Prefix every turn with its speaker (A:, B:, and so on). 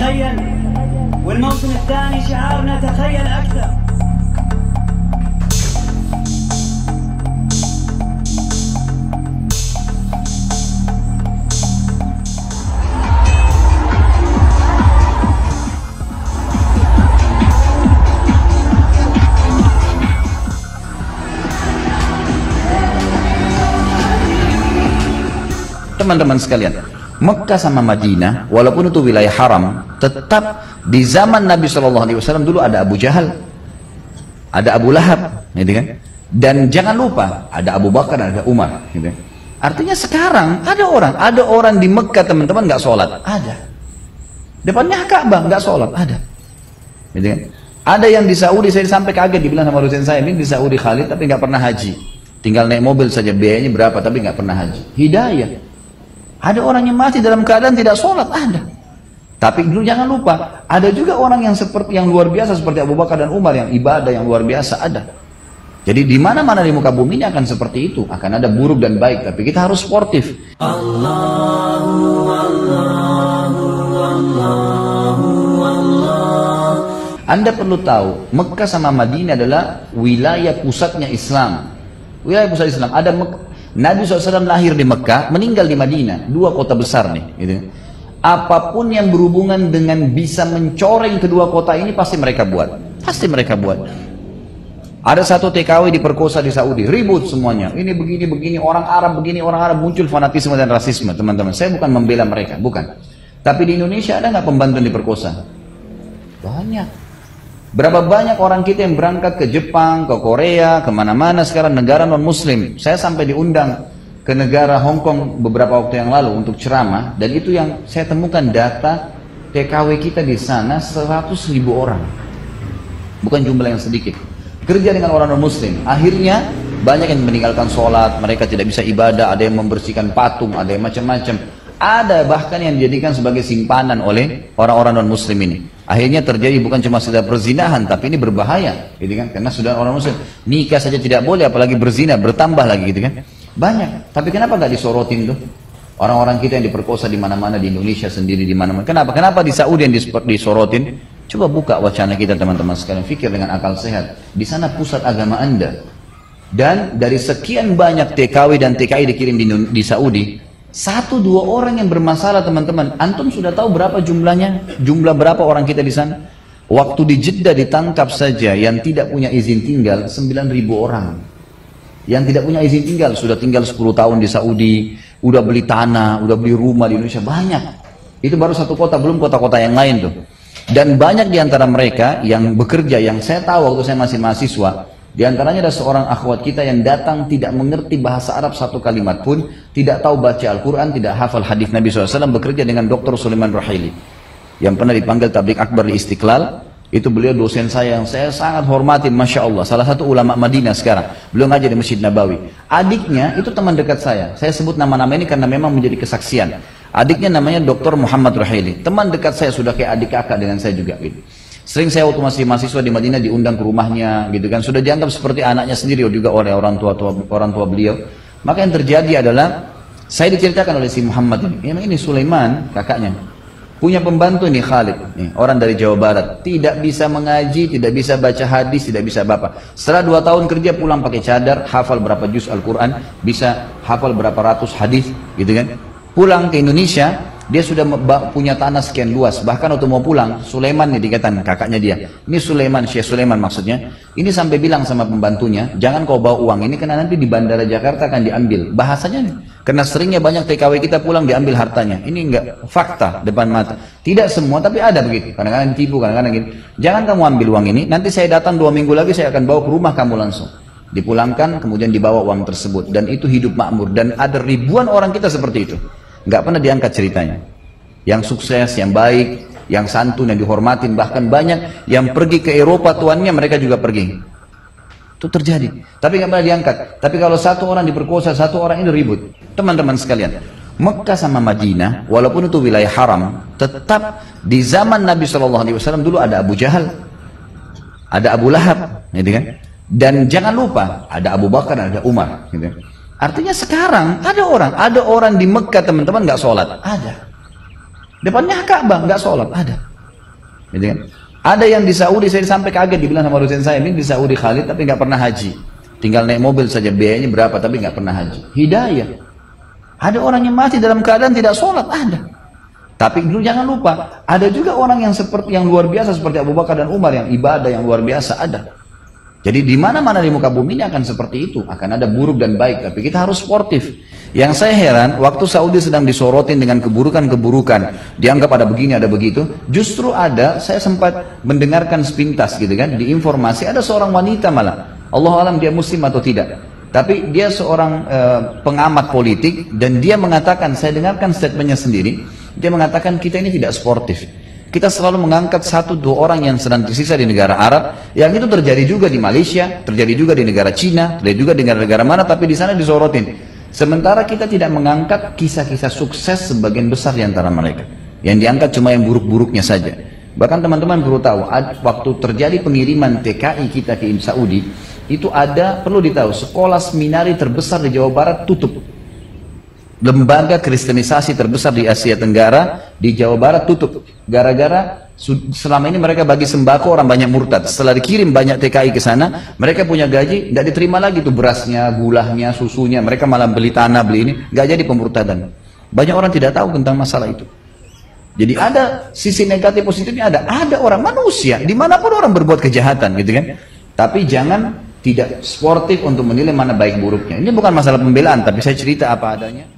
A: تخيل، والموسم الثاني شعارنا تخيل أكثر.
B: Teman-teman sekalian, Mekah sama Madinah, walaupun itu wilayah haram, tetap di zaman Nabi SAW dulu ada Abu Jahal, ada Abu Lahab, gitu kan? Dan jangan lupa ada Abu Bakar, ada Umar, gitu kan? Artinya sekarang ada orang di Mekah teman-teman nggak sholat, ada. Depannya Ka'bah nggak sholat, ada. Gitu kan? Ada yang di Saudi, saya sampai kaget dibilang sama dosen saya, ini di Saudi Khalid tapi nggak pernah haji, tinggal naik mobil saja, biayanya berapa tapi nggak pernah haji. Hidayah. Ada orang yang mati dalam keadaan tidak sholat, ada. Tapi dulu jangan lupa, ada juga orang yang seperti yang luar biasa seperti Abu Bakar dan Umar yang ibadah yang luar biasa, ada. Jadi di mana-mana di muka bumi ini akan seperti itu, akan ada buruk dan baik, tapi kita harus sportif. Anda perlu tahu, Mekah sama Madinah adalah wilayah pusatnya Islam. Wilayah pusat Islam. Ada Nabi SAW lahir di Mekah, meninggal di Madinah, dua kota besar nih. Gitu. Apapun yang berhubungan dengan bisa mencoreng kedua kota ini pasti mereka buat. Pasti mereka buat. Ada satu TKW diperkosa di Saudi, ribut semuanya. Ini begini, orang Arab begini, orang Arab, muncul fanatisme dan rasisme, teman-teman. Saya bukan membela mereka, bukan. Tapi di Indonesia ada nggak pembantu yang diperkosa? Banyak. Berapa banyak orang kita yang berangkat ke Jepang, ke Korea, kemana-mana sekarang negara non-muslim. Saya sampai diundang ke negara Hong Kong beberapa waktu yang lalu untuk ceramah. Dan itu yang saya temukan data TKW kita di sana 100.000 orang. Bukan jumlah yang sedikit. Kerja dengan orang non-muslim. Akhirnya banyak yang meninggalkan sholat, mereka tidak bisa ibadah, ada yang membersihkan patung, ada yang macam-macam. Ada bahkan yang dijadikan sebagai simpanan oleh orang-orang non-muslim ini. Akhirnya terjadi bukan cuma sekedar perzinahan, tapi ini berbahaya, gitu kan? Karena sudah orang muslim nikah saja tidak boleh, apalagi berzina, bertambah lagi, gitu kan? Banyak. Tapi kenapa nggak disorotin tuh? Orang-orang kita yang diperkosa di mana-mana di Indonesia sendiri di mana-mana. Kenapa? Kenapa di Saudi yang disorotin? Coba buka wacana kita teman-teman sekalian, fikir dengan akal sehat. Di sana pusat agama Anda. Dan dari sekian banyak TKW dan TKI dikirim di Saudi. 1-2 orang yang bermasalah teman-teman. Antum sudah tahu berapa jumlahnya? Jumlah berapa orang kita di sana? Waktu di Jeddah ditangkap saja yang tidak punya izin tinggal 9.000 orang. Yang tidak punya izin tinggal sudah tinggal 10 tahun di Saudi, udah beli tanah, udah beli rumah di Indonesia, banyak. Itu baru satu kota, belum kota-kota yang lain tuh. Dan banyak di antara mereka yang bekerja, yang saya tahu waktu saya masih mahasiswa, di antaranya ada seorang akhwat kita yang datang tidak mengerti bahasa Arab satu kalimat pun, tidak tahu baca Al-Quran, tidak hafal hadis Nabi SAW, bekerja dengan Dr. Sulaiman Ruhaili yang pernah dipanggil tablik akbar di Istiqlal. Itu beliau dosen saya yang saya sangat hormati, Masya Allah, salah satu ulama Madinah sekarang. Beliau ngajar di Masjid Nabawi. Adiknya itu teman dekat saya sebut nama-nama ini karena memang menjadi kesaksian. Adiknya namanya Dr. Muhammad Ruhaili, teman dekat saya, sudah kayak adik kakak dengan saya juga gitu. Sering saya waktu masih mahasiswa di Madinah diundang ke rumahnya gitu kan, sudah dianggap seperti anaknya sendiri juga oleh orang tua beliau. Maka yang terjadi adalah saya diceritakan oleh si Muhammad ini Sulaiman kakaknya punya pembantu nih Khalid, nih, orang dari Jawa Barat, tidak bisa mengaji, tidak bisa baca hadis, tidak bisa apa. Setelah 2 tahun kerja pulang pakai cadar, hafal berapa juz Al-Quran, bisa hafal berapa ratus hadis gitu kan. Pulang ke Indonesia, dia sudah punya tanah sekian luas. Bahkan waktu mau pulang, Sulaiman nih dikatakan kakaknya dia. Ini Sulaiman, Syekh Sulaiman maksudnya. Ini sampai bilang sama pembantunya, jangan kau bawa uang ini karena nanti di bandara Jakarta akan diambil. Bahasanya nih, karena seringnya banyak TKW kita pulang diambil hartanya. Ini enggak fakta depan mata. Tidak semua, tapi ada begitu. Kadang-kadang ditipu, kadang-kadang gini. Jangan kamu ambil uang ini, nanti saya datang 2 minggu lagi saya akan bawa ke rumah kamu langsung. Dipulangkan, kemudian dibawa uang tersebut. Dan itu hidup makmur. Dan ada ribuan orang kita seperti itu. Nggak pernah diangkat ceritanya. Yang sukses, yang baik, yang santun, yang dihormatin, bahkan banyak yang pergi ke Eropa tuannya mereka juga pergi. Itu terjadi. Tapi nggak pernah diangkat. Tapi kalau satu orang diperkosa, satu orang ini ribut. Teman-teman sekalian, Mekah sama Madinah, walaupun itu wilayah haram, tetap di zaman Nabi SAW dulu ada Abu Jahal, ada Abu Lahab, gitu kan? Dan jangan lupa ada Abu Bakar, ada Umar, gitu. Artinya sekarang ada orang di Mekah teman-teman nggak sholat, ada. Depannya Ka'bah nggak sholat, ada. gitu kan? Ada yang di Saudi, saya sampai kaget dibilang sama dosen saya, ini di Saudi Khalid tapi nggak pernah haji, tinggal naik mobil saja, biayanya berapa tapi nggak pernah haji. Hidayah. Ada orang yang mati dalam keadaan tidak sholat, ada. Tapi dulu jangan lupa, ada juga orang yang seperti yang luar biasa seperti Abu Bakar dan Umar yang ibadah yang luar biasa, ada. Jadi di mana-mana di muka bumi ini akan seperti itu, akan ada buruk dan baik, tapi kita harus sportif. Yang saya heran, waktu Saudi sedang disorotin dengan keburukan-keburukan, dianggap ada begini, ada begitu, justru ada, saya sempat mendengarkan sepintas gitu kan, di informasi ada seorang wanita malah, Allah alam dia muslim atau tidak, tapi dia seorang pengamat politik, dan dia mengatakan, saya dengarkan statementnya sendiri, dia mengatakan kita ini tidak sportif. Kita selalu mengangkat 1-2 orang yang sedang tersisa di negara Arab, yang itu terjadi juga di Malaysia, terjadi juga di negara Cina, terjadi juga di negara-negara mana, tapi di sana disorotin. Sementara kita tidak mengangkat kisah-kisah sukses sebagian besar di antara mereka. Yang diangkat cuma yang buruk-buruknya saja. Bahkan teman-teman perlu tahu, waktu terjadi pengiriman TKI kita ke Saudi, itu ada, perlu ditahu, sekolah seminari terbesar di Jawa Barat tutup. Lembaga kristenisasi terbesar di Asia Tenggara di Jawa Barat tutup gara-gara selama ini mereka bagi sembako, orang banyak murtad. Setelah dikirim banyak TKI ke sana, mereka punya gaji tidak diterima lagi tuh berasnya, gulahnya, susunya, mereka malah beli tanah, beli ini, nggak jadi pemurtadan. Banyak orang tidak tahu tentang masalah itu. Jadi ada sisi negatif positifnya, ada orang manusia dimanapun orang berbuat kejahatan gitu kan, tapi jangan tidak sportif untuk menilai mana baik buruknya. Ini bukan masalah pembelaan, tapi saya cerita apa adanya.